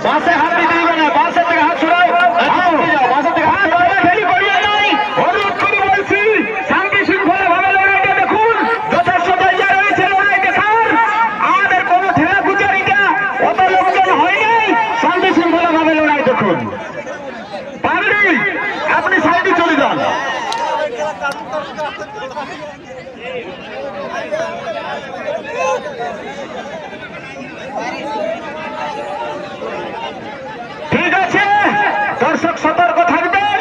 বাসে হাত দিতে দিবে না, বাসে থেকে হাত ছড়াও, বাসে থেকে হাত ঠেলি করিয়ে নাই। অনুরোধ করে বলছি শান্তি শৃঙ্খলা ভাবে লড়াইটা দেখুন, যথেষ্ট জায়গা রয়েছে লড়াই দেখার। আমাদের কোনো ঠেলা কুচারিটা অত লোকজন হয় নাই, শান্তি শৃঙ্খলা ভাবে লড়াই দেখুন। পাগলি আপনি সাইডে চলে যান। ঠিক আছে, দর্শক সতর্ক থাকবেন,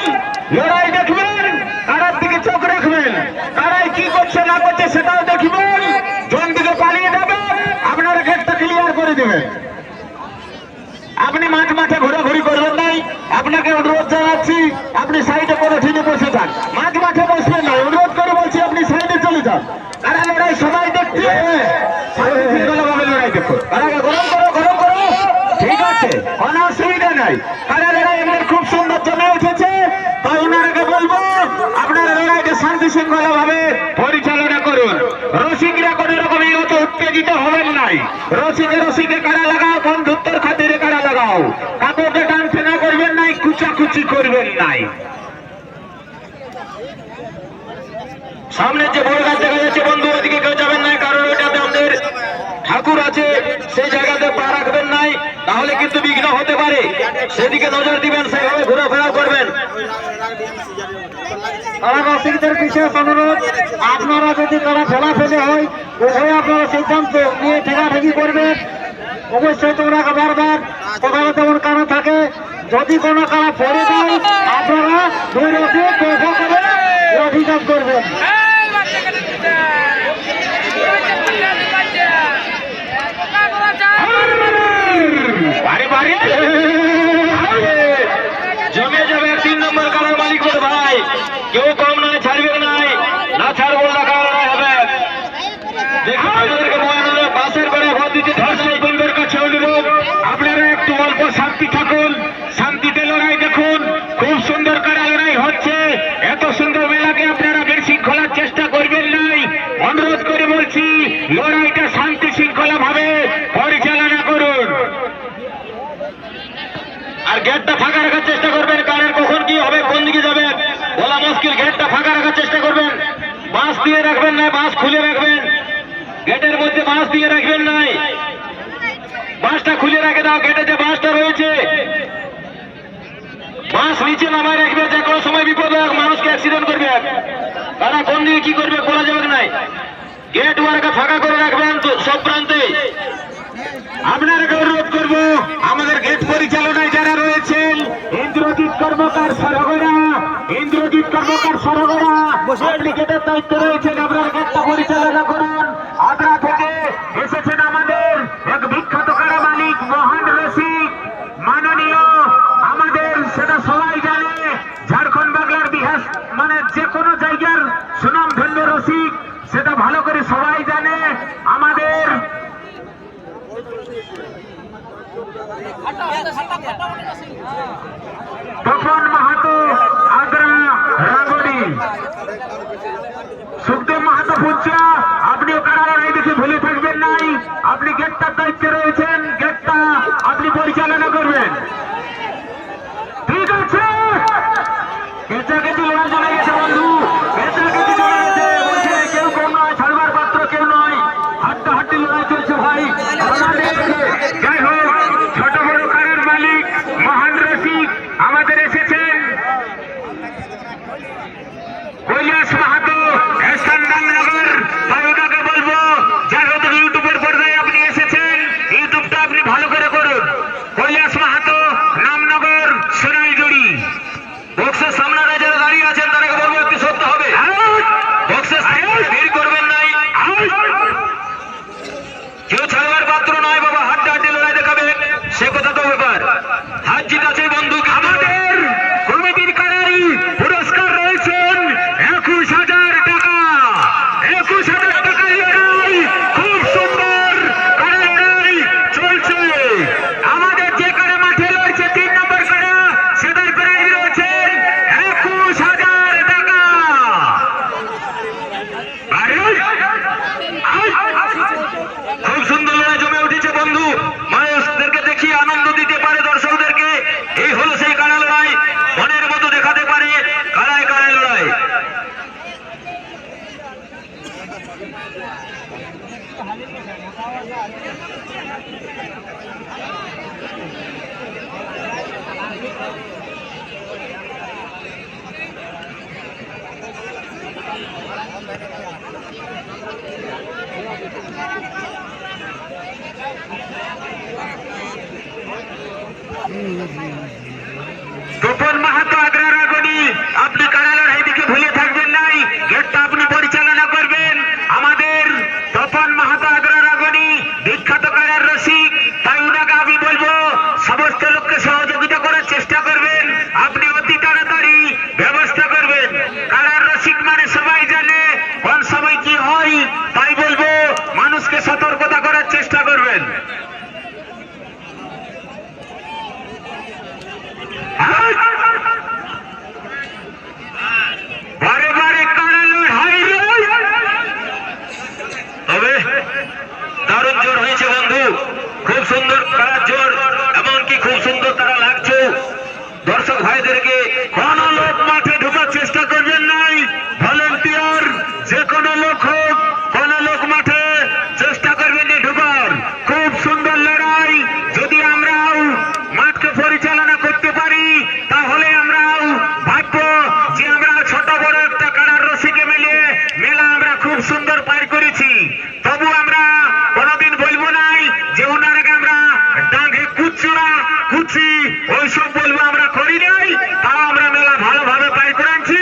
লড়াই দেখবেন, কারার দিকে চোখ রাখবেন, কারাই কি করছে না করছে সেটাও দেখবেন। জন দিকে পালিয়ে যাবেন, আপনারা গেটটা ক্লিয়ার করে দেবেন। আপনি মাঠে ঘোরাঘুরি করবেন নাই, আপনাকে অনুরোধ জানাচ্ছি আপনি সাইডে কোনো ঠিনে বসে যান, মাঠে বসবেন না। অনুরোধ করে বলছি আপনি সাইডে চলে যান। কারা লড়াই সবাই দেখছে, ভাবে লড়াই দেখুন। কারাকে গরম করো, ঠিক আছে, কোনো অসুবিধা নাই। কারা লড়াই এমনি খুব সুন্দর জমে উঠেছে, তাই ওনারাকে বলবো আপনারা লড়াইকে শান্তি শৃঙ্খলা ভাবে পরিচালনা করুন। রসিকরা কোন রকম অত উত্তেজিত হবেন নাই। রসিকে কারা লাগাও, বন্ধুত্বের খাতিরে কারা লাগাও, কাপড়কে টানছেনা করবেন নাই, কুচাকুচি করবেন নাই। সামনে যে বড় গাছ দেখা যাচ্ছে বন্ধু, ওদিকে কেউ যাবেন নাই, কারণ ওইটাতে আমাদের ঠাকুর আছে, সেই জায়গাতে পা রাখবেন নাই, তাহলে কিন্তু বিঘ্ন হতে পারে। সেদিকে নজর দিবেন, সেভাবে ঘোরাফেরা করবেন। রসিকদের বিশেষ অনুরোধ, আপনারা যদি তারা ফেলাফেলি হয়, উভয় আপনারা সিদ্ধান্ত নিয়ে ঠেকাঠেকি করবেন। অবশ্যই তোমরা বারবার কোথাও তেমন কারণ থাকে, যদি কোনো কারা পড়ে যায় আপনারা দুই রসিক করে অভিযোগ করবেন। জমে যাবে 3 নম্বর কালার মালিক বলে ভাই, কেউ কম নয়, ছাড়বে নাই, না ছাড়বো না, কালার হবে। দেখুন আমাদেরকে বাসের করে ভোট দিতে ধর্ষক বন্ধুর কাছে অনুরোধ, আপনারা একটু অল্প শান্তি থাকুন, শান্তিতে লড়াই দেখুন। খুব সুন্দর কারা লড়াই হচ্ছে, এত সুন্দর মেলাকে আপনারা বিশৃঙ্খলার চেষ্টা করবেন নাই। অনুরোধ করে বলছি লড়াইটা শান্তি শৃঙ্খলা ভাবে পরিচালনা করুন। আর গেটটা ফাঁকা রাখার চেষ্টা করবেন, কারের কখন কি হবে, কোন দিকে যাবেন বলা মুশকিল। গেটটা ফাঁকা রাখার চেষ্টা করবেন, বাঁশ দিয়ে রাখবেন না, বাঁশ খুলে রাখবেন, গেটের মধ্যে বাঁশ দিয়ে রাখবেন নাই, বাঁশটা খুলে রাখে দাও। গেটে যে বাঁশটা রয়েছে, বাঁশ নিচে নামায় রাখবে, যে কোনো সময় বিপদ হোক, মানুষকে অ্যাক্সিডেন্ট করবে। তারা কোন দিকে কি করবে বলা যাবে নাই। গেট ওয়ার্কে ফাঁকা করে রাখবেন সব প্রান্তে। আপনাদেরকে অনুরোধ করবো, আমাদের গেট পরিচালনায় যারা রয়েছেন, ইন্দ্রজিৎ কর্মকার সরগড়া, আপনি গেটের দায়িত্বে রয়েছেন, আপনার গেটটা পরিচালনা করুন। আগ্রা থেকে এসেছেন আমাদের এক বিখ্যাত কারা মালিক, মহান রসিক, মাননীয়, আমাদের সেটা সবাই জানে, ঝাড়খণ্ড বাংলার বিহার মানে যে কোনো জায়গার সুনামধন্য রসিক, সেটা ভালো করে সবাই জানে। আমাদের তপন মাহাতো, আগ্রা রাঙ্গড়ি, সুখদেব মাহাতো পুচ্চা, আপনিও কারা লড়াই দেখে ভুলে থাকবেন নাই। আপনি গেটটার দায়িত্বে রয়েছেন, গেটটা আপনি পরিচালনা করবেন, ঠিক আছে? কেঁচাকেচি লড়াই চলে গেছে বন্ধু, কেঁচাকেচি চলে গেছে, বলছে কেউ কম নয়, ছাড়বার পাত্র কেউ নয়, হাড্ডাহাড্ডি লড়াই চলছে ভাই। যাই হোক, ছোট বড় কারার মালিক মহান রসিক আমাদের এসেছেন, কৈলাস মাহাতো, স্থাননগর। তাই ওনাকে বলবো, যাই হোক ইউটিউবের পর্দায় আপনি এসেছেন, ইউটিউবটা আপনি ভালো করে করুন। কৈলাস তপন মাহাতো আগ্রার আগুনি, আপনি কারা লড়াই দিকে ভুলে থাকবেন নাই, গেটটা আপনি পরিচালনা করবেন। আমাদের তপন মাহাতো আগ্রার আগুনি বিখ্যাত কারার রসিক, তাই উনাকে আমি বলবো সমস্ত লোককে সহযোগিতা করার চেষ্টা করবেন, আপনি অতি তাড়াতাড়ি ব্যবস্থা করবেন। কারার রসিক মানে সবাই জানে কোন সময় কি হয়, তাই বলবো মানুষকে সতর্কতা করার চেষ্টা করবেন। বারে বারে কারা লড়াই, তবে দারুণ জোর হয়েছে বন্ধু, খুব সুন্দর কারার জোর, এমনকি খুব সুন্দর তারা লাগছে। দর্শক ভাইদেরকে কোন লোক মাঠে ঢোকার চেষ্টা করবেন নাই, ভলেন্টিয়ার যে কোনো লোক হোক, কোন লোক মাঠে চেষ্টা করবেন না ঢোকার। খুব সুন্দর লড়াই, যদি আমরাও মাঠকে পরিচালনা করতে পারি তাহলে আমরাও ভাববো যে আমরা ছোট বড় একটা কারার রসিকে মিলিয়ে মেলা আমরা খুব সুন্দর পার করেছি। তবু আমরা কোনদিন বলবো নাই যে ওনার আগে আমরা ডাঙ্গে কুচরা কুচি ওইসব বলবো আমরা করি নাই, তাও আমরা মেলা ভালোভাবে পার করেছি।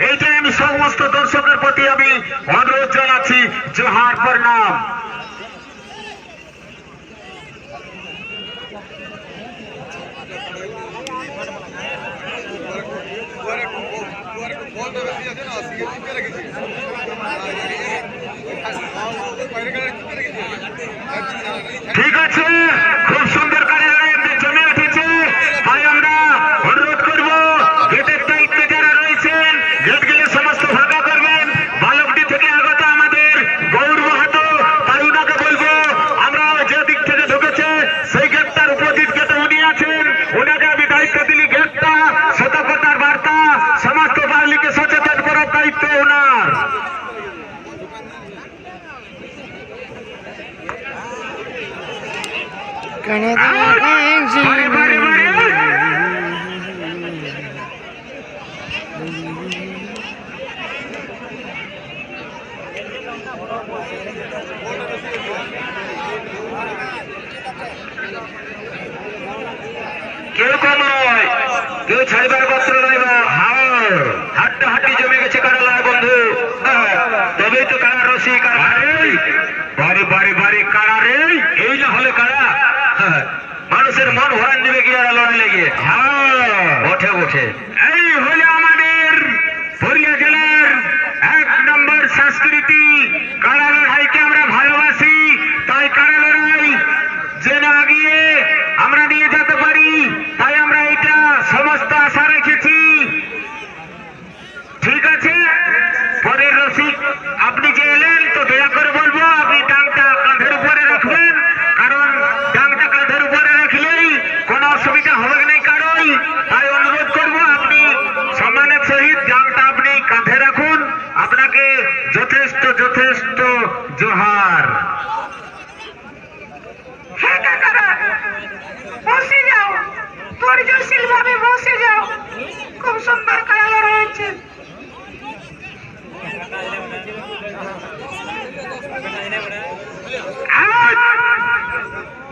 এইটাই আমি সমস্ত দর্শকের প্রতি আমি অনুরোধ জানাচ্ছি। জোহার প্রণাম। ঠিক আছে, খুব সুন্দর করে জমে উঠেছে, তাই আমরা অনুরোধ করব গেটের দায়িত্বে যারা রয়েছেন গেট গেলে সমস্ত ফাঁকা করবেন। বালকটি থেকে আগত আমাদের গৌর মাহাতো, তাই উনাকে বলবো আমরা যে দিক থেকে ঢুকেছে সেই গেটটার উপস্থিত গেটে উনি আছেন, উনাকে আমি দায়িত্ব দিলি গেটটা সতর্কতার বার্তা সমস্ত পাবলিককে সচেতন করার দায়িত্ব ওনার। বারে বারে বারে কেউ কম নয়, কেউ ছাড়বার পত্র নয়, হাড্ডা হাড্ডি জমে গেছে কারা লয় বন্ধু, তবেই তো কারা রসিক। বারে বারে বারে কারা রে, এই না হলে কারা মানুষের মন ভরান দিবে কি আর লড়াই লেগে। ওঠে ওঠে, এই হলে আমাদের পুরুলিয়া জেলার 1 নম্বর সংস্কৃতি। কারা লড়াইকে আমরা ভালোবাসি, তাই কারা লড়াই যেন আগিয়ে আমরা নিয়ে যেতে পারি, তাই আমরা এটা সমস্ত আশা রেখেছি। ঠিক আছে, পরের রসিক আপনি যে এলেন তো দয়া করে বলবো আপনি ডাংটা কাঁধের উপরে রাখবেন, কারণ ডাংটা কাঁধের উপরে রাখলেই কোনো অসুবিধা হবে না কারণ, তাই অনুরোধ করবো আপনি সম্মানের সহিত ডাংটা আপনি কাঁধে রাখুন। আপনাকে যথেষ্ট যথেষ্ট জোহার। হ্যাঁ কাকারা, বসে যাও, ধৈর্যশীল ভাবে বসে যাও, খুব সুন্দর কারা রয়েছে।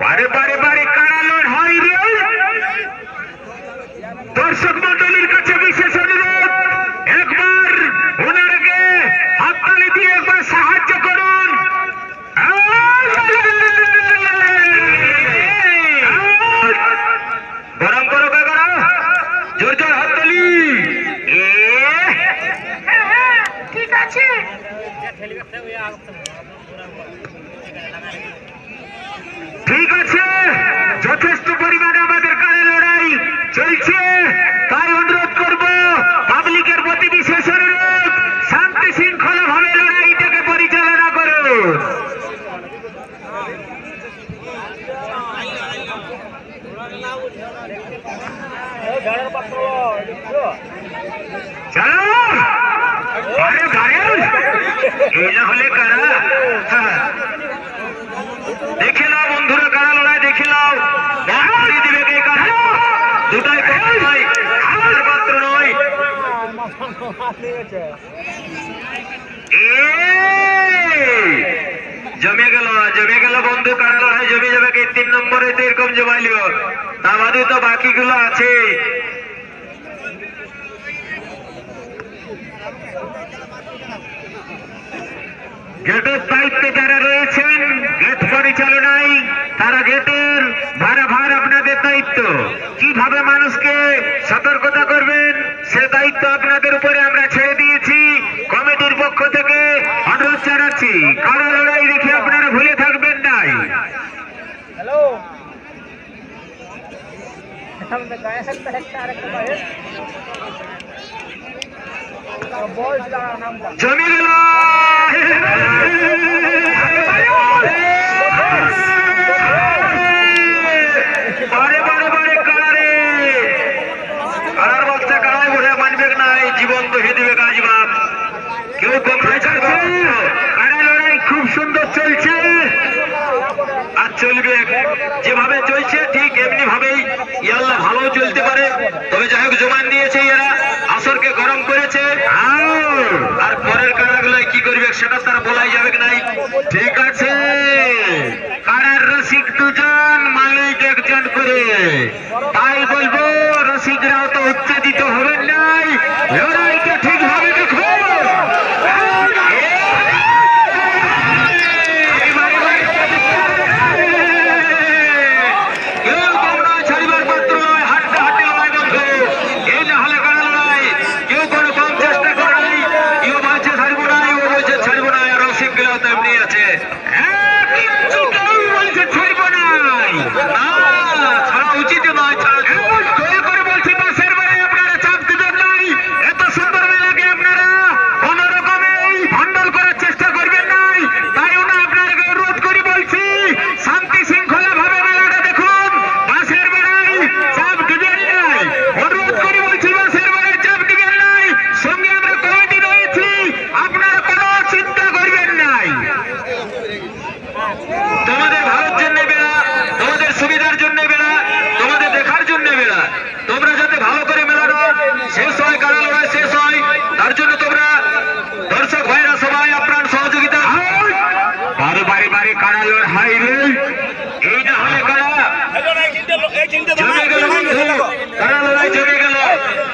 বারে বারে বারে কারা লড়াই রে, দর্শক মন্ডলীর কাছে বিশেষ অনুরোধ, একবার ওনারকে হাততালি দিয়ে একবার সাহায্য করুন। গরম করো কাকারা, জোর জোর হাততালি। ঠিক আছে, ঠিক আছে, যথেষ্ট পরিমাণে আমাদের কারা লড়াই চলছে, তাই অনুরোধ করব পাবলিকের প্রতি বিশেষ অনুরোধ, শান্তি শৃঙ্খলা ভাবে লড়াইটাকে পরিচালনা করুন। চলো আরে গায়েল, এই না হলে কারা, দেখে নাও বন্ধুরা, কারা লড়াই দেখে নাও, দিবে কে কারা, দুটাই নয়, আমার পাত্র নয়। জমে গেল বন্ধু, কারা লড়াই জমে যাবে, 3 নম্বরে তো এরকম জমাইল। তা বাদে তো বাকিগুলো আছে। গেটের দায়িত্বে যারা রয়েছেন গেট পরিচালনায়, তারা গেটের ভার আপনাদের দায়িত্ব। কিভাবে মানুষকে সতর্কতা করবেন সে দায়িত্ব আপনাদের উপরে আমরা ছেড়ে দিয়েছি। কমিটির পক্ষ থেকে অনুরোধ জানাচ্ছি, কারা লড়াই দেখে আপনারা ভুলে থাকবেন নাই। জমি গেল জীবন দহে দিবে কাজ বাপ, কেউ কারা লড়াই খুব সুন্দর চলছে আর চলবে। যেভাবে চলছে ঠিক এমনি ভাবেই ইয়াল্লাহ ভালো চলতে পারে। তবে যাই হোক জমান দিয়েছে এরা, আসরকে গরম করেছে। আর পরের কারাগুলাই কি করবে সেটা তার বলাই যাবে নাই। ঠিক আছে, কারার রসিক দুজন, মালিক একজন করে, তাই বলবো রসিকরাও তো উত্তেজিত হবেন নাই। লড়াইটা ঠিকভাবে দেখো। ছাড়িবার পাত্র নয়, হাড্ডা হাড্ডি লড়াই বন্ধ। এই না হলে কারা লড়াই, কেউ কোনো কম চেষ্টা করে নাই। কেউ বলছে ছাড়বো নাই, ও বলছে ছাড়বো না, আর রসিক গুলাও তেমনি আছে। কেউ বলছে ছাড়বো নাই, ছাড়া উচিত নয়। করে বলছি বাসের বাড়ি আপনারা চাপ দিবেন নাই। এত সুন্দর মেলাকে আপনারা কোন রকমে ভণ্ডল করার চেষ্টা করবেন নাই। তাই না আপনাদেরকে অনুরোধ করি বলছি, শান্তি শৃঙ্খলা ভাবে মেলাটা দেখুন। বাসের বেড়াই চাপ দিবেন নাই, অনুরোধ করি বলছি, বাসের বেড়াই চাপ দিবেন নাই। সঙ্গে আমরা কমিটি রয়েছি, আপনারা কোনো চিন্তা করবেন নাই। তোমাদের ভালোর জন্য বেড়া, তোমাদের সুবিধার জন্য বেড়া, তোমাদের দেখার জন্য বেড়া। তোমরা যাতে ভালো করে মেলানো শেষ হয়, কারা লড়াই শেষ হয়, তার জন্য তোমরা দর্শক ভাইরা সবাই আপ্রাণ সহযোগিতা। বারে বারে বারে কারা লড়াই রে, এই না হলে কারা জমে গেল বন্ধু, কারা লড়াই জমে গেল,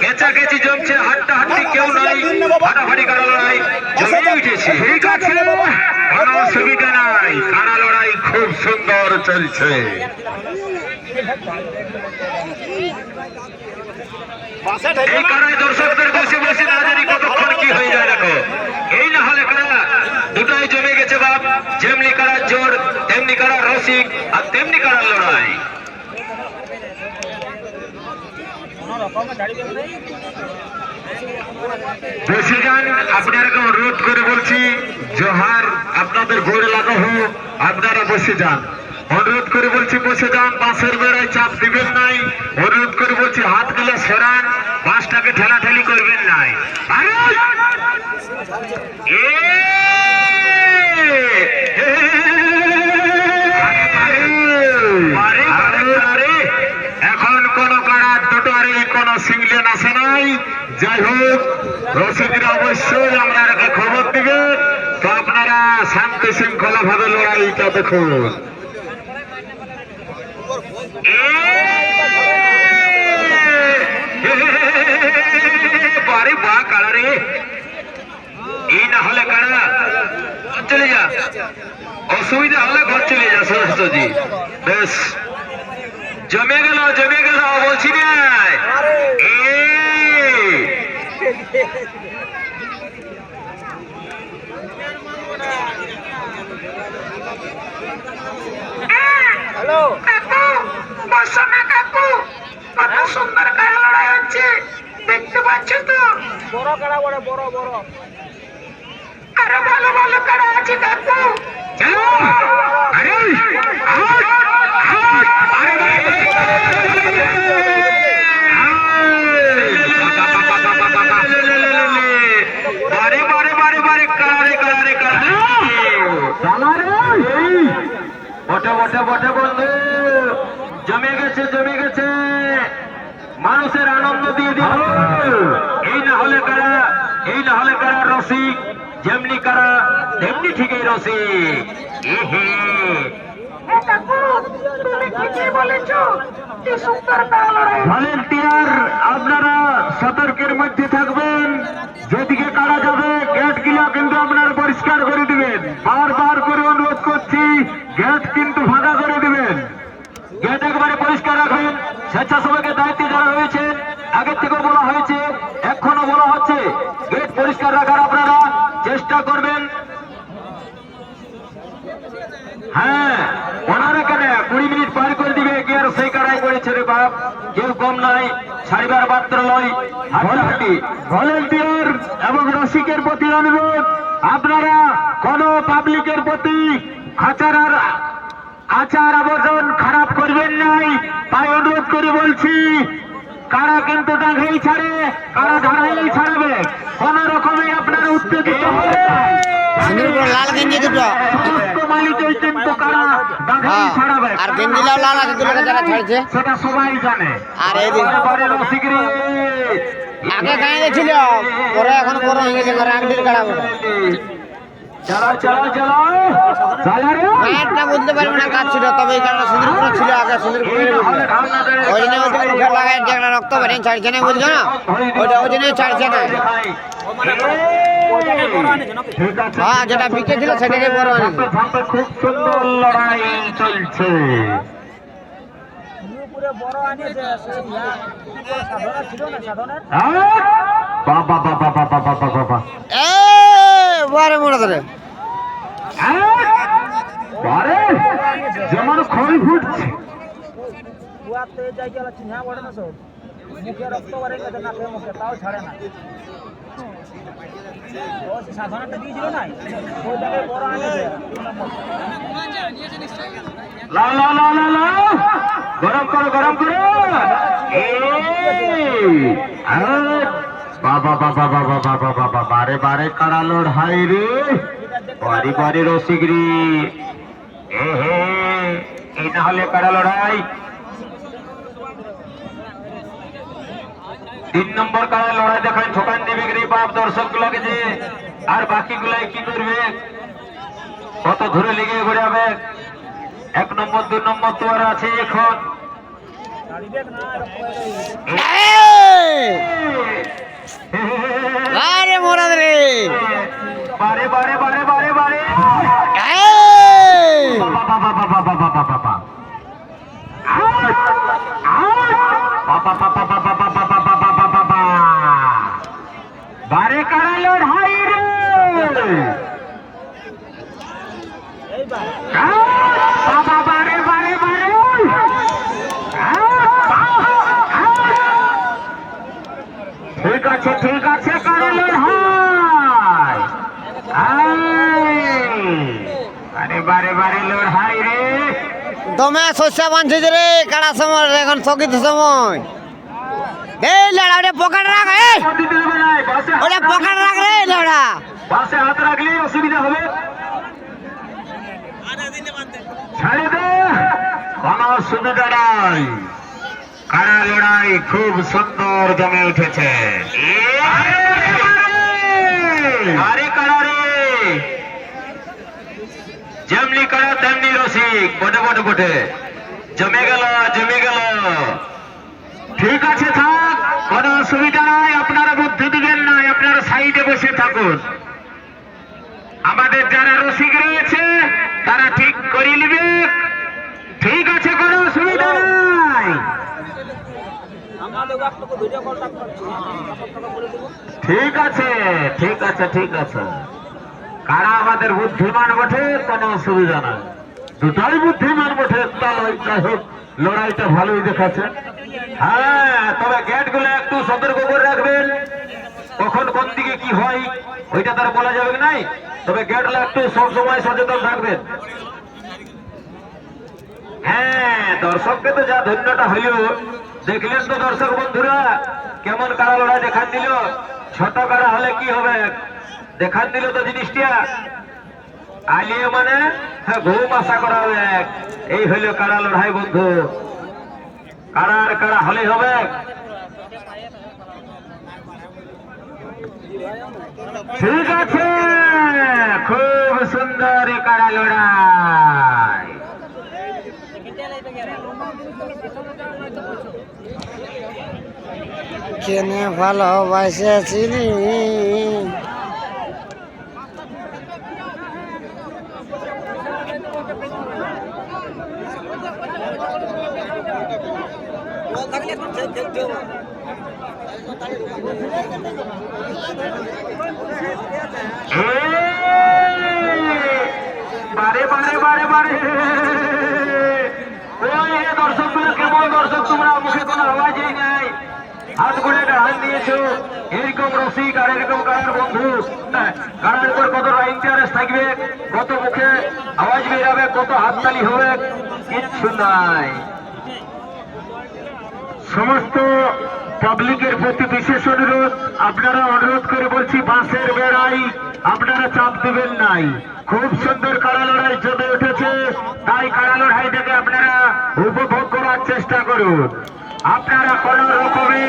কেঁচাকেচি জমছে, হাড্ডা হাড্ডি কেউ নাই, ফাটাফাটি কারা লড়াই জমে উঠেছে। ঠিক আছে, কোনো অসুবিধা নাই, কারা লড়াই খুব সুন্দর চলছে। এই কারায় দর্শকদের বসে বসে না জানি কতক্ষণ কি হয়ে যায় দেখো। এই না হলে কারা দুটাই জমে গেছে বাপ, যেমনি কারার জোর তেমনি কারার রসিক আর তেমনি কারার লড়াই। বসে যান, আপনাকে অনুরোধ করে বলছি, জোহার আপনাদের গোড়ে লাগা হোক, আপনারা বসে যান। অনুরোধ করে বলছি বসে যান, বাসের বেড়ায় চাপ দিবেন নাই। অনুরোধ করে বলছি হাত গুলো সরান, বাসটাকে ঠেলাঠেলি করবেন নাই। এখন কোন কারার দুটো আর কোন সিংলেন আসে নাই। যাই হোক, রসিকরা অবশ্যই আপনারা খবর দিবে, তো আপনারা শান্তি শৃঙ্খলা ভাবে লড়াইটা দেখুন। বারে বা কারা রে, এই না হলে কারা চলে যা, অসুবিধা হলে ঘর চলে যা সরস্বতী। বেশ জমে গেল বলছি না। হ্যালো কাকু, বসো না কাকু, কত সুন্দর কারা লড়াই হচ্ছে দেখতে পাচ্ছ তো? বড় কারা, বড় বড় বড় আরো ভালো ভালো কারা আছে কাকু। বটে বন্ধু, জমে গেছে, মানুষের আনন্দ দিয়ে দিল। এই না হলে কারা রসিক, যেমনি কারা তেমনি ঠিকই রসিক। হ্যাঁ কাকু তুমি ঠিকই বলেছো কি সুন্দর কাড়া লড়াই ভলেন্টিয়ার আপনারা সতর্কের মধ্যে থাকবেন, যেদিকে কারা যাবে গেট গুলো কিন্তু আপনারা পরিষ্কার করে দিবেন। বারবার করে অনুরোধ করছি, গেট কিন্তু ফাঁকা করে দিবেন, গেট একবারে পরিষ্কার রাখবেন। স্বেচ্ছাসেবকের দায়িত্বে যারা রয়েছেন আগের থেকেও বলা হয়েছে, এখনো বলা হচ্ছে, গেট পরিষ্কার রাখার আপনারা চেষ্টা করবেন। হ্যাঁ, ওনারা কেন 20 মিনিট পার করে দিবে, কি আর সেই কারাই করেছে রে বাপ, কেউ কম নাই, ছাড়িবার পাত্র নয়। ভলেন্টিয়ার এবং রসিকের প্রতি অনুরোধ, আপনারা কোন পাবলিকের প্রতি আচার আবর্জন খারাপ করবেন নাই, তাই অনুরোধ করে বলছি। কারা কিন্তু ডাঙাই ছাড়ে, কারা ধারাই ছাড়াবে, কোন রকমে আপনারা উত্তেজিত হবে। লাল গেঞ্জি দুটো সমস্ত মালিকই কিন্তু কারা ডাঙাই ছাড়াবে, আর গেঞ্জিলাও লাল আছে, দুটো যারা ছাড়ছে সেটা সবাই জানে। আর এই দিন রসিকরি আগে গায়ে ছিল, পরে এখন বড় হয়ে গেছে, ঘরে আংটির কাড়া বলে চালা চালা চালা চালা রে। গায়েরটা বুঝতে পারবে না কাজ ছিল, তবে এই কারণে সুন্দরপুর ছিল আগে, সুন্দরপুর ওই জন্য মুখে লাগাই যে একটা রক্ত বেরিয়ে ছাড়ছে না, বুঝছো না, ওইটা ওই জন্যই ছাড়ছে না। ঠিক আছে, হ্যাঁ, যেটা বিকে ছিল সেটাকে বড় হয়নি। ঝাঁপে খুব সুন্দর লড়াই চলছে। পুরো বড় আনিয়েছে সেই সাধনা ছিল না সাধনের বাবা বাবা বাবা বাবা বাবা, এ বারে মোড়া ধরে বারে যেমন খড়ি ফুটছে। কুয়াতে যাই গেল চিহ্না পড়ে না সব, মুখে রক্ত বাড়ে গেছে, নাকে মুখে, তাও ছাড়ে না। ও সাধনাটা দিয়েছিল না, ওই জায়গায় বড় আনিয়েছে 3 নম্বর। লাও লাও লাও লাও লাও, গরম করো গরম করো। বাবা বাবা বাবা বাবা বাবা, বারে বারে কারা লড়াই রে, বারে বারে রসিকরি। এই না হলে কারা লড়াই। 3 নম্বর কারা লড়াই দেখায়, ঠোকান দিবে রে বাপ দর্শক গুলাকে যে, আর বাকি গুলাই কি করবে, কত ধরে লেগে ঘুরাবে। 1 নম্বর 2 নম্বর তো আর আছে এখন। আরে মোড়া ধরে বারে বারে বারে বারে বারে বাবা বাবা বাবা বাবা বাবা, বারে কারা লড়াই রে, বাবা বারে বারে বারে। ঠিক আছে ঠিক আছে, কারা লড়াই, বারে বারে বারে লড়াই রে। দমে শস্যা বাঁধছে রে, কাড়া সময় এখন স্থগিত সময়। এই লড়া ওটা পকেট রাখ, ওটা পকেট রাখ রে লড়া, পাশে হাত রাখলে অসুবিধা হবে, ছাড়ে দে, কোনো অসুবিধা নাই। কারা লড়াই খুব সুন্দর জমে উঠেছে। আরে কারা রে, যেমনি কারা তেমনি রসিক, বটে বটে বটে, জমে গেল জমে গেল। ঠিক আছে থাক, কোনো অসুবিধা নাই, আপনারা বুদ্ধি দিবেন নাই, আপনারা সাইডে বসে থাকুন। আমাদের যারা রসিক রয়েছে তারা ঠিক করে নিবে। ঠিক আছে, কোনো অসুবিধা নাই। আমাদের আপনাকে ভিডিও কলটা করছি, আপনাকে বলে দেবো। ঠিক আছে ঠিক আছে ঠিক আছে, কারা আমাদের বুদ্ধিমান বটে, কোনো অসুবিধা নাই, দুটাই বুদ্ধিমান বটে। যাই হোক, লড়াইটা ভালোই দেখাচ্ছে। হ্যাঁ, তবে গেট গুলো একটু সতর্ক করে রাখবেন, কখন কোন দিকে কি হয় ওইটা তার বলা যাবে নাই, তবে গেটগুলো একটু সবসময় সচেতন থাকবেন। হ্যাঁ, দর্শককে তো যা ধন্যটা হইল, দেখলেন তো দর্শক বন্ধুরা, কেমন কারা লড়াই দেখান দিল। ছোট কারা হলে কি হবে, দেখান দিল তো জিনিসটা আলিয়ে মানে ঘুম আশা করা হবে। এই হইল কারা লড়াই বন্ধু, কারার কারা হলে হবে। ঠিক আছে, খুব সুন্দর কারা লড়াই। কেনে ভালোবাসেছিলি বারে বারে বারে বারে ওই দর্শক গুলো কেমন দর্শক, তোমরা মুখে কোনো আওয়াজই নাই, হাত ঘুরে হাত দিয়েছো। এরকম রসিক আর এরকম কারার বন্ধু, কারার উপর কতটা ইন্টারেস্ট থাকবে, কত মুখে আওয়াজ বেরাবে, কত হাততালি হবে, কিচ্ছু নাই। সমস্ত পাবলিকের প্রতি বিশেষ অনুরোধ, আপনারা অনুরোধ করে বলছি বাঁশের বেড়াই আপনারা চাপ দেবেন নাই। খুব সুন্দর কাড়া লড়াই জমে উঠেছে, তাই কাড়া লড়াইটাকে আপনারা উপভোগ করার চেষ্টা করুন। আপনারা কোন রকমে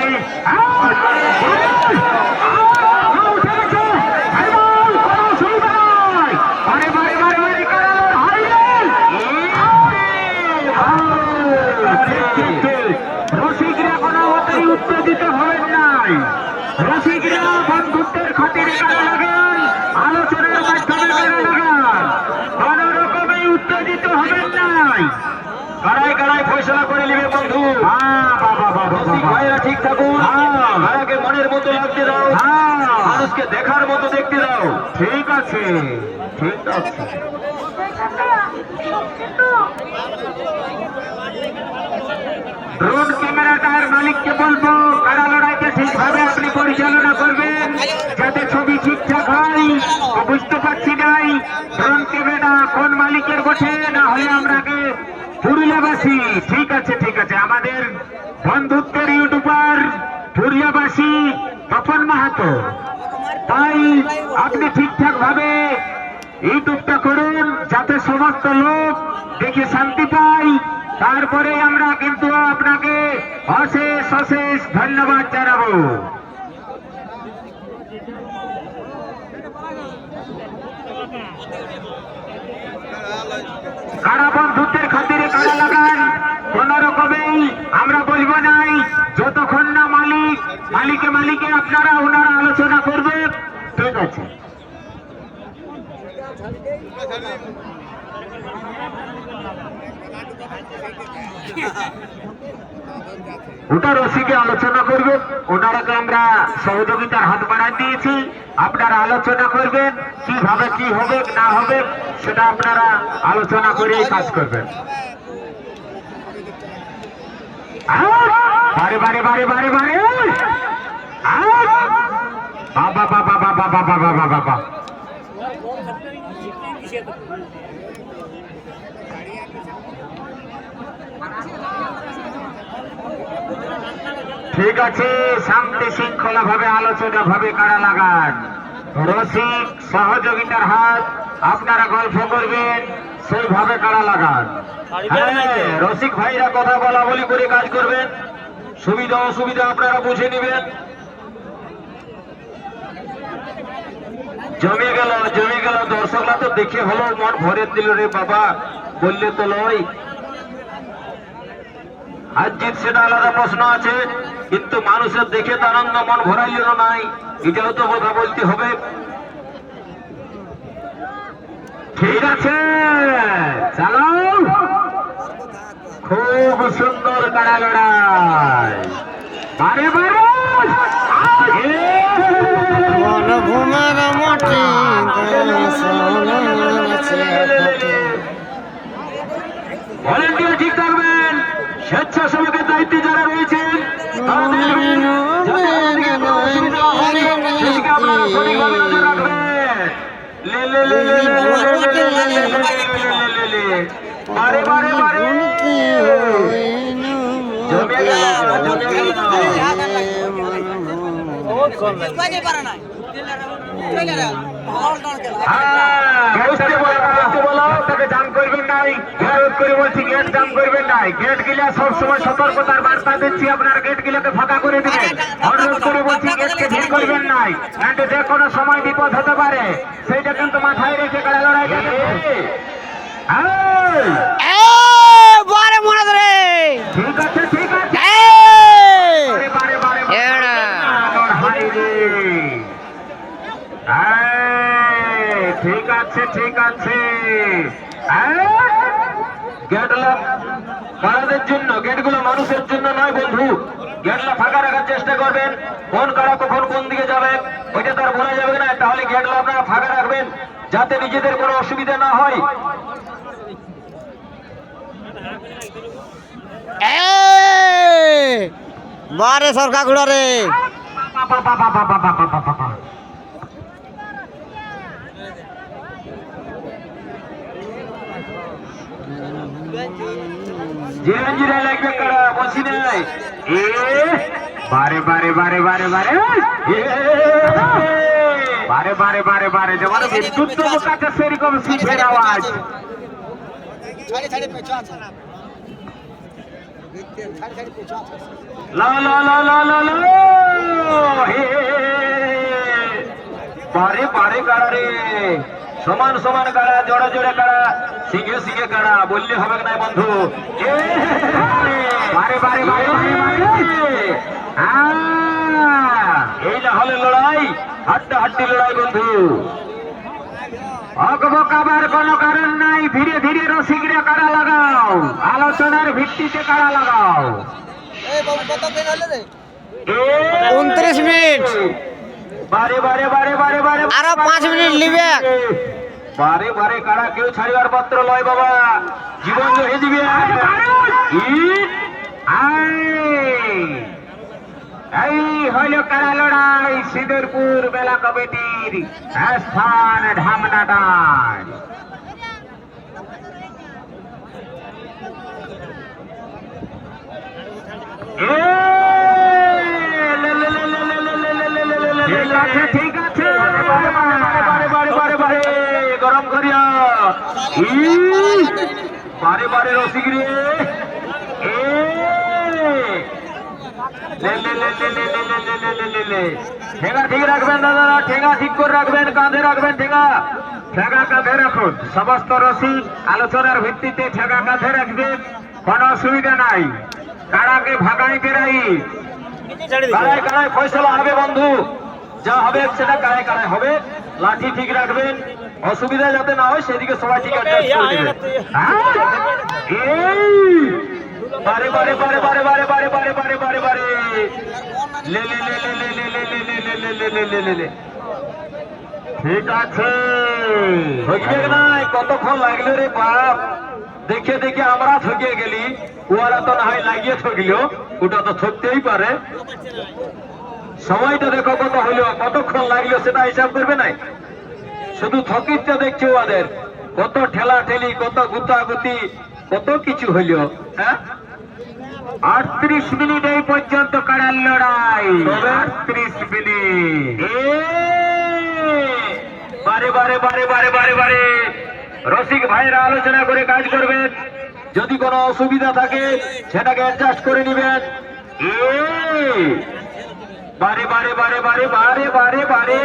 রসিকরা কোনো মতেই উত্তেজিত হবেন নাই। রসিকরা বন্ধুত্বের খাতিরে কারা লাগান, আলোচনার মাধ্যমে কারা লাগান, কোন রকমই উত্তেজিত হবেন নাই। কারাই কারাই ফয়সলা করে নেবে বন্ধু। রসিক ভাইরা ঠিক থাকুন, কারাকে মনের মতো লাগতে দাও, মানুষকে দেখার মতো দেখতে দাও। ঠিক আছে, ঠিক আছে। ড্রোন ক্যামেরাটার মালিককে বলবো কারা লড়াইকে ঠিকভাবে আপনি পরিচালনা করবেন, যাতে ছবি ঠিকঠাক হয়। বুঝতে পারছি নাই ড্রোন ক্যামেরা কোন মালিকের বসে, না হলে আমরাকে পুরুলিয়াবাসী। ঠিক আছে ঠিক আছে, আমাদের বন্ধুত্বের ইউটিউবার পুরুলিয়াবাসী তপন মাহাতো, তাই আপনি ঠিকঠাক ভাবে ইউটিউবটা করুন, যাতে সমস্ত লোক দেখে শান্তি পায়। তারপরে আমরা কিন্তু আপনাকে অশেষ অশেষ ধন্যবাদ জানাবো। কারা বন্ধুত্বের খাতিরে কারা লাগান, কোন রকমেই আমরা বলবো নাই, যতক্ষণ না মালিকে আপনারা ওনারা আলোচনা করবেন। ঠিক আছে, ওটা রসিকে আলোচনা করবে, ওনারাকে আমরা সহযোগিতার হাত বাড়াই দিয়েছি। আপনারা আলোচনা করবেন, কিভাবে কি হবে না হবে সেটা আপনারা আলোচনা করেই কাজ করবেন। বারে বারে বারে বারে বারে বাবা বাবা বাবা বাবা বাবা বাবা। ঠিক আছে, শান্তি শৃঙ্খলা ভাবে আলোচনা ভাবে কারা লাগান। রসিক সহযোগিতার হাত আপনারা গল্প করবেন, সেইভাবে কারা লাগান। হ্যাঁ, রসিক ভাইরা কথা বলা বলি করে কাজ করবেন, সুবিধা অসুবিধা আপনারা বুঝে নেবেন। জমে গেল দর্শকরা তো দেখে হলো মন ভরে দিল রে বাবা, বললে তো লয়। আজ জিত সেটা আলাদা প্রশ্ন আছে, কিন্তু মানুষের দেখে তার আনন্দ মন ভরাইল নাই, এটাও তো কথা বলতে হবে। ঠিক আছে, চালাও। খুব সুন্দর কারা লড়াই, বারে বারে বনভূমের মাটি ভলেন্টিয়ার ঠিক থাকবেন, স্বেচ্ছাসেবকের দায়িত্বে যারা রয়েছেন আপনারা সঠিকভাবে নজর রাখবেন। বারে বারে বারে জমে গেল। গেট গিলা সবসময় সতর্কতার বার্তা দিচ্ছি, আপনার গেট গিলাকে ফাঁকা করে দিবেন। অনুরোধ করে বলছি গেটকে ভিড় করবেন নাই, নাকি যে কোনো সময় বিপদ হতে পারে, সেইটা কিন্তু মাথায় রেখে কারা লড়াই যাবে। বারে মনে ধরে ঠিক আছে ঠিক আছে ঠিক আছে। গেটলা কারাদের জন্য, গেটগুলো মানুষের জন্য নয় বন্ধু। গেটলা ফাঁকা রাখার চেষ্টা করবেন। কোন কারা কখন কোন দিকে যাবে ওইটা তো আর বলা যাবে না, তাহলে গেটলা আপনারা ফাঁকা রাখবেন যাতে নিজেদের কোনো অসুবিধা না হয়। বারে সরকার ঘুরা রে জিরা লাগবে কারা বলছি নাই। বারে বারে বারে বারে বারে বারে বারে বারে বারে যেমন বিদ্যুৎ কাছে সেরকম শিখের আওয়াজ। লা লা লা লা লা লা বারে বারে কারা রে, সমান সমান কারা, জোড়া জোড়া কারা, সিংহে সিংহে কারা বললে হবে না বন্ধু। বারে বারে বারে এই না হলে লড়াই, হাড্ডা হাড্ডি লড়াই বন্ধু। অকবকাবার কোনো কারণ নাই, ধীরে ধীরে রসিকরা কারা লাগাও, আলোচনার ভিত্তিতে কারা লাগাও। 29 মিনিট, বারে বারে বারে বারে বারে আরো 5 মিনিট লিবে। বারে বারে কারা কেউ ছাড়িবার পাত্র লয় বাবা, জীবন হয়ে দিবে। এই হইল কারা লড়াই, সিদুরপুর মেলা কমিটির স্থান ঢামনাটায়। ঠিক আছে ঠিক আছে, গরম করিয়া বারে বারে রসিক রে। ঠেঙ্গা ঠিক রাখবেন দাদা, ঠেঙ্গা ঠিক করে রাখবেন, কাঁধে রাখবেন ঠেঙ্গা, ঠেঙ্গা কাঁধে রাখুন। সমস্ত রসিক আলোচনার ভিত্তিতে ঠেঙ্গা কাঁধে রাখবেন, কোনো অসুবিধা নাই। কারাকে ভাগাই বেড়াই, কারায় কারায় ফয়সলা হবে বন্ধু, যা হবে সেটা কারায় কারায় হবে। লাঠি ঠিক রাখবেন, অসুবিধা যাতে না হয় সেদিকে সবাই ঠিক অ্যাডজাস্ট করে দিবেন। বারে বারে বারে বারে বারে বারে বারে বারে বারে বারে লে লে লে লে লে লে লে লে লে লে লে লে লে লে লে। ঠিক আছে, ঠকিয়ে নাই, কতক্ষণ লাগলো রে বাপ, দেখে দেখে আমরা ঠকিয়ে গেলি, ওরা তো না হয় লাগিয়ে ঠকিল, ওটা তো ঠকতেই পারে। সময়টা দেখো কত হইলো, কতক্ষণ লাগলো সেটা হিসাব করবে নাই, শুধু থকিরটা দেখছে ওদের, কত ঠেলা ঠেলি, কত গুতাগুতি, কত কিছু হইল। হ্যাঁ 38 মিনিট এই পর্যন্ত কারার লড়াই, 38 মিনিট। বারে বারে বারে বারে বারে বারে রসিক ভাইরা আলোচনা করে কাজ করবেন, যদি কোনো অসুবিধা থাকে সেটাকে অ্যাডজাস্ট করে নেবেন। বারে বারে বারে বারে বারে বারে বারে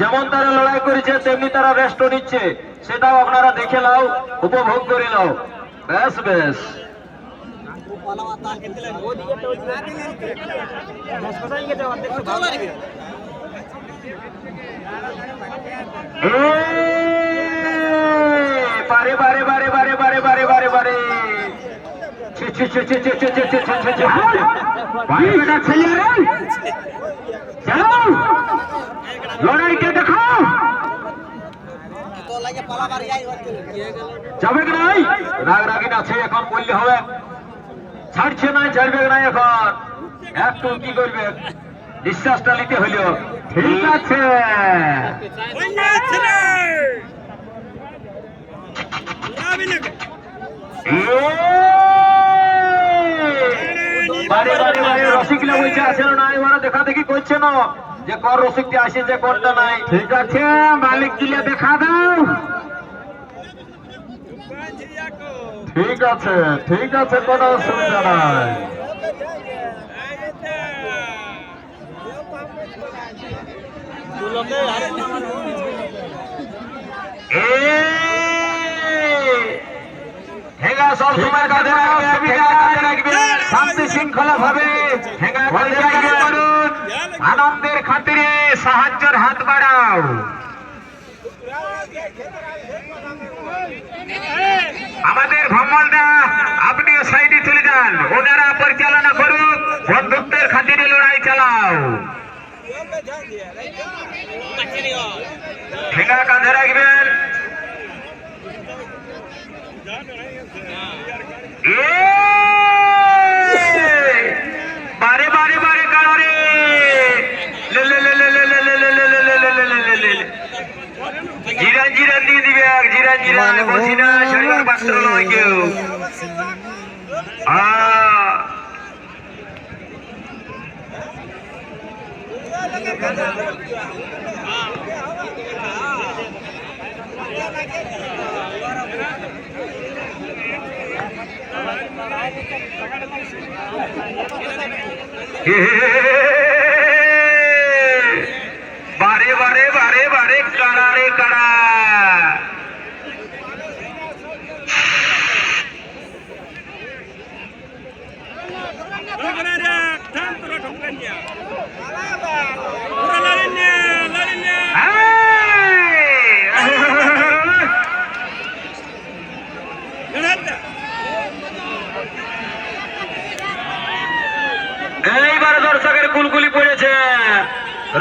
যেমন তারা লড়াই করেছে তেমনি তারা রেস্ট নিচ্ছে, সেটাও আপনারা দেখে নাও, উপভোগ করে নাও। বেশ বেশ, বারে বারে বারে বারে বারে বারে বারে বারে লড়াইকে দেখো, যাবে কি নাই? রাগ রাগিন আছে এখন, বললে হবে, ছাড়ছে নাই, ছাড়বে নাই এখন, একটু কি করবে, নিঃশ্বাসটা নিতে হইল। ঠিক আছে, বারে বারে বারে রসিকলা বলছে আসে না, ওরা দেখা দেখি করছে না যে কর রসিকটি আসে যে কোনটা নাই। ঠিক আছে, মালিক দিলে দেখা দাও। ঠিক আছে ঠিক আছে, কোনো অসুবিধা নাই। সব সময় কাঁধে রাখবে, শান্তি শৃঙ্খলা ভাবে পরিচালনা করুন। আনন্দের খাতিরে সাহায্যের হাত বাড়াও। আমাদের ভ্রমণদা আপনিও সাইডে চলে যান, ওনারা পরিচালনা করুন। বন্ধুত্বের খাতিরে লড়াই চালাও। ঠেঙ্গা কাঁধে রাখবেন। বারে বারে বারে কাড়ে জিরান জিরান দিয়ে দিবে, জিরান জিরান বলছি না, শরীর পাত্র নয় কেউ। বারে বারে বারে বারে কাড়া রে কাড়া। এইবার দর্শকের কুলকুলি পড়েছে,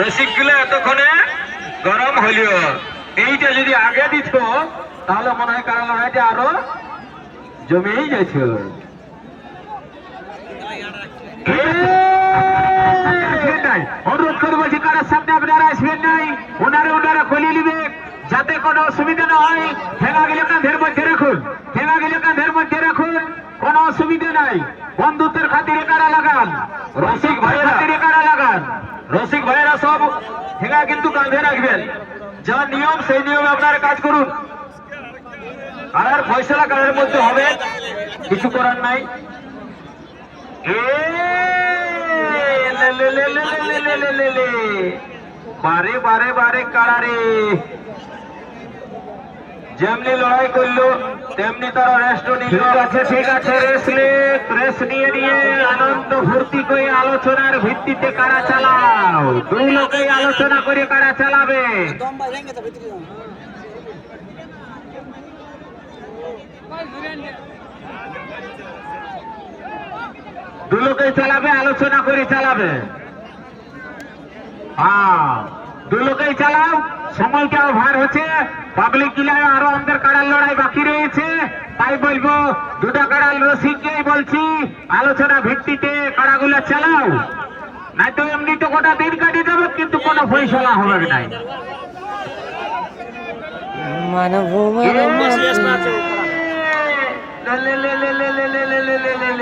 রসিক গুলো এতক্ষণে গরম হইল। এইটা যদি আগে দিত তাহলে মনে হয় কারণ লড়াইটা আরো জমেই গেছে। অনুরোধ করে বলছি, কারোর সামনে আপনারা আসবেন নাই, ওনারা খুলে নিবে যাতে কোনো অসুবিধা না হয়। ঠেলা গেলে কাঁধের মধ্যে রাখুন, ঠেলা গেলে কাঁধের মধ্যে রাখুন, কোনো অসুবিধা নাই। বন্ধুত্বের খাতিরে কারা লাগান, রসিক ভাইয়ের খাতিরে কারা লাগান। রসিক ভাইয়েরা সব ঠেলা কিন্তু কাঁধে রাখবেন, যা নিয়ম সেই নিয়মে আপনারা কাজ করুন। আর ফয়সালা কারের মধ্যে হবে, কিছু করার নাই। বারে বারে বারে কাড়ারে যেমনি লড়াই করলো তেমনি তারা রেস্ট নিল। ঠিক আছে রেস্ট নিয়ে নিয়ে আনন্দ ফুর্তি করে আলোচনার ভিত্তিতে কারা চালাও। দুই লোকেই আলোচনা করে কারা চালাবে। দু লোকেই চালাবে, আলোচনা করে চালাবে। হ্যাঁ, দু লোকেই চালাও। সময়টাও ভার হচ্ছে, পাবলিক কিলায় আরো আমাদের কাড়ার লড়াই বাকি রয়েছে। তাই বলবো দুটা কাড়াল রসিককেই বলছি, আলোচনা ভিত্তিতে কাড়াগুলো চালাও, নাই তো এমনি তো গোটা দিন কাটিয়ে যাবে, কিন্তু কোনো ফয়সালা হবে নাই।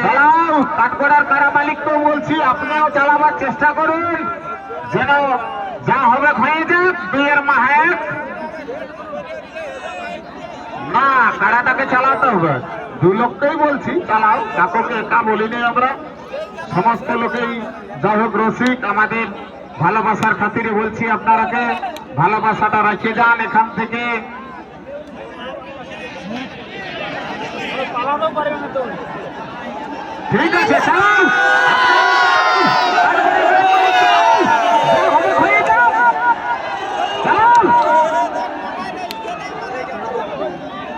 চালাও, কাঠগড়ার কারা মালিককেও বলছি আপনিও চালাবার চেষ্টা করুন, যেন যা হবে হয়ে যাক। দুইয়ের মাহেক না, কাড়াটাকে চালাতে হবে। দু লোককেই বলছি চালাও, কাকুকে একা বলিনি আমরা, সমস্ত লোকেই। যাই হোক রসিক আমাদের ভালোবাসার খাতিরে বলছি, আপনারাকে ভালোবাসাটা রেখে যান এখান থেকে। ঠিক আছে চালাও,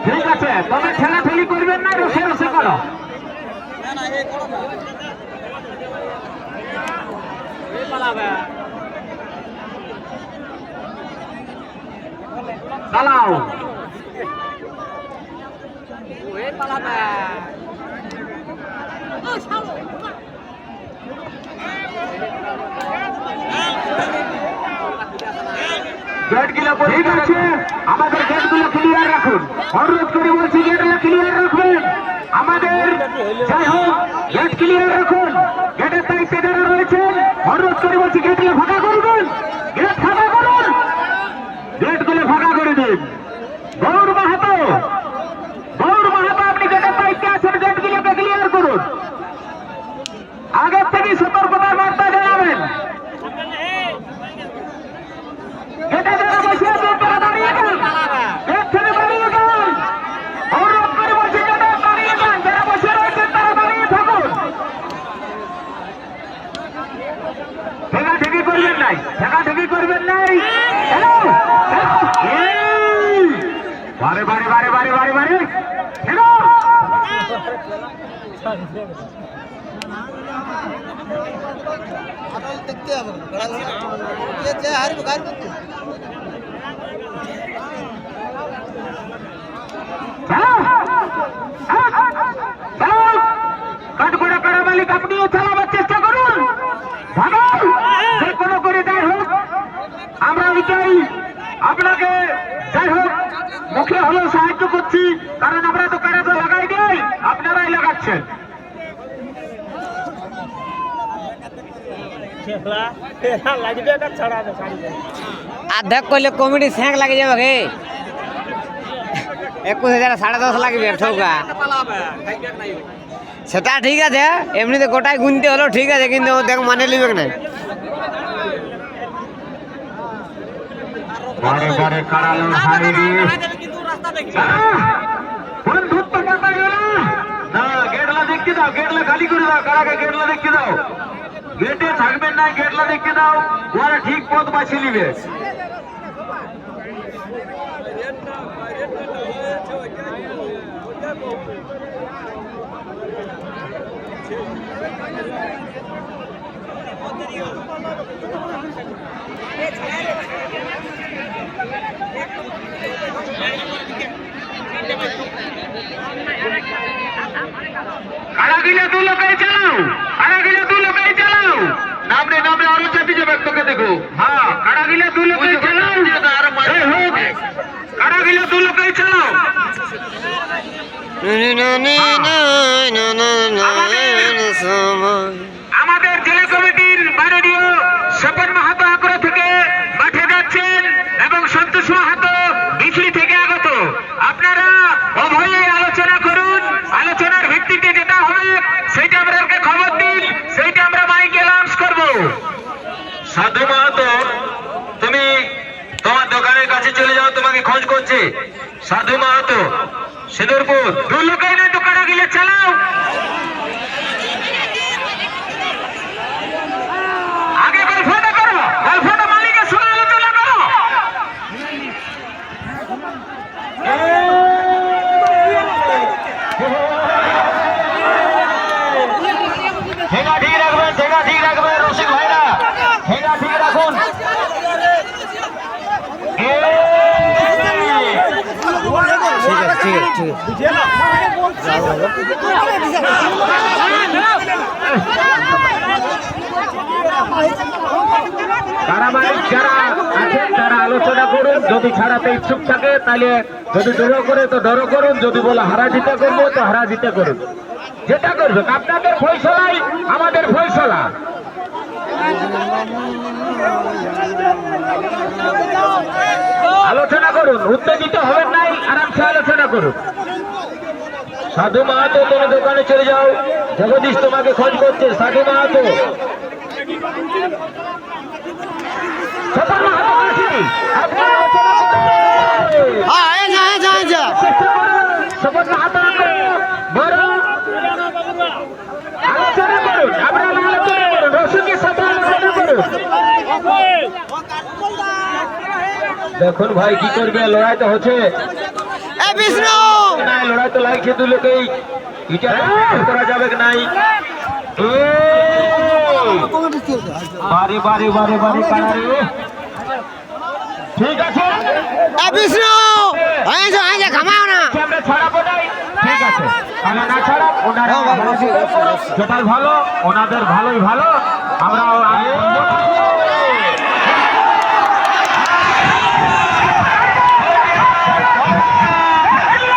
ঠিক আছে। তবে ঠেলাঠেলি করবেন না, রসে রসে করো। চালাও, গেটগুলো ঠিক আছে। আমাদের গেটগুলো ক্লিয়ার রাখুন, অনুরোধ করে বলছি গেটগুলো ক্লিয়ার রাখবেন আমাদের। যাই হোক গেট ক্লিয়ার রাখুন, গেটের দায়িত্বে যারা রয়েছেন অনুরোধ করে বলছি গেটগুলো ফাঁকা করবেন, গেট ফাঁকা করুন, গেটগুলো ফাঁকা করে দিন। গৌর মাহাতো, আপনি গেটের দায়িত্বে আছেন, গেটগুলোকে ক্লিয়ার করুন। আগের থেকে সতর্কতার বার্তা জানাবেন। গেটে যারা বসে আছেন তারা দাঁড়িয়ে যান, গেট ছেড়ে দাঁড়িয়ে যান। অনুরোধ করে বলছি গেটে দাঁড়িয়ে যান, যারা বসে রয়েছেন তারা দাঁড়িয়ে কাঠগড়া কারা মালিক আপনিও চালাবার চেষ্টা করুন, ভাগান যে কোনো করে যাই হোক। আমরা চাই আপনাকে যাই হোক মুখে হলেও সাহায্য করছি, কারণ আমরা তো কারা তো লাগাই দেই, আপনারাই লাগাচ্ছেন। আধা করলে কমিটি স্যাঁক লাগে যাবে গে 21,000 10.5 লাগবে ঠৌকা। সেটা ঠিক আছে, এমনিতে গোটায় গুনতে হলো ঠিক আছে, কিন্তু ও দেখ মানে নিবে না। বারে বারে কারালো হাইরি বন্ধুত্ব কথা গেল না, গেটলা দেখতে দাও, গেটলা খালি করে দাও, কারাকে গেটলা দেখতে দাও, গেটে থাকবেন না, গেটলা দেখতে দাও, ওরা ঠিক পথ বাছিয়ে নিবে। কারা গিলে দু লোকাই চালাও, কারা গিলে দু লোকাই চালাও, নামনে নামনে আরো চাপি যাবে তোকে দেখো। হ্যাঁ কারা গিলে দু লোকাই চালাও, কারা গিলে দু লোকাই চালাও। আমাদের জেলা কমিটির মাননীয় স্বপন মাহাতো আগ্রা থেকে মাঠে যাচ্ছেন এবং সন্তোষ মাহাতো বিচলি থেকে আগত। আপনারা উভয়ে আলোচনা করুন, আলোচনার ভিত্তিতে যেটা হবে সেইটা আমাদেরকে খবর দিন, সেইটা আমরা মাইকে অ্যানাউন্স করব। সাধু মাহাতো তুমি তোমার দোকানের কাছে চলে যাও, তোমাকে খোঁজ করছে। সাধু মাহাতো সিঁদুরপুর দু লোকাই না তো কারা গিলে চালাও। আগে গল্পটা করো, গল্পটা মালিকের সঙ্গে আলোচনা করো। ঠেঙ্গা ঠিক রাখবেন, ঠেঙ্গা ঠিক রাখবেন রসিক ভাইরা, ঠেঙ্গা ঠিক রাখুন। ঠিক আছে কারামালিক যারা আছেন তারা আলোচনা করুন, যদি ছাড়াতে ইচ্ছুক থাকে তাহলে যদি ড্র করে তো ড্র করুন, যদি বলে হারা জিতে করবো তো হারা জিতে করুন, যেটা করবেন আপনাদের ফয়সালাই আমাদের ফয়সালা। আলোচনা করুন, উত্তেজিত হবেন নাই, আরামসে আলোচনা করুন। সাধু মাহাতো তুমি দোকানে চলে যাও, জগদীশ তোমাকে খোঁজ করছে। সাধু মাহাতো আলোচনা করুন, আপনারা আলোচনা করুন, রসিকের সাথে আলোচনা করুন। দেখুন ভাই কি করবে, লড়াই তো হচ্ছে, লড়াই তো লাগছে দু লোকেই, বিচার করা যাবে নাই। বারে বারে বারে বারে কারারে ঠিক আছে ঘামাও না, আমরা ছাড়াবো নাই, ঠিক আছে আমরা না ছাড়া ওনারা যেটা ভালো ওনাদের ভালোই ভালো, আমরা